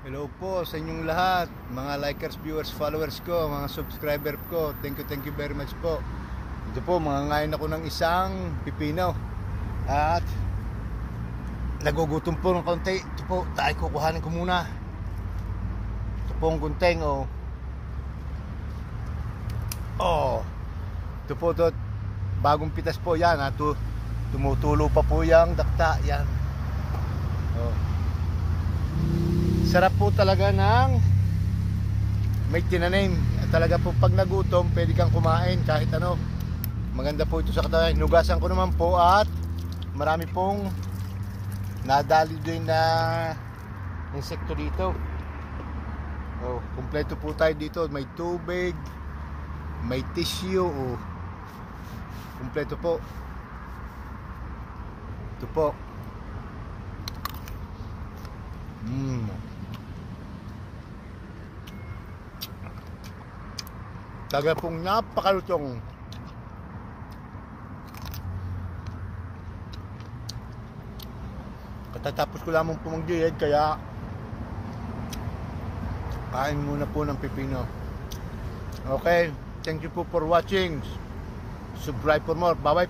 Hello po sa inyong lahat, mga likers, viewers, followers ko, mga subscriber ko. Thank you very much po. Ito po, mangangain ako ng isang pipino. At nagugutom po ng konti. Ito po, tayo kukuhanin ko muna. Ito po ang gunting, oh. Oh. Ito po, ito, bagong pitas po yan, ha. Tumutulo pa po yung dakta, yan. Oh. Sarap po talaga ng may tinanim. Talaga po pag nagutom, pwede kang kumain kahit ano. Maganda po ito sa katawan. Hinugasan ko naman po at marami pong nadali din na insekto dito. Oh, kumpleto po tayo dito. May tubig, may tissue. Oh. Kumpleto po. Ito po. Talaga pong napakalutong. Katatapos ko lamang pumagdiyad, kaya kain muna po ng pipino. Okay, thank you po for watching. Subscribe for more. Bye bye.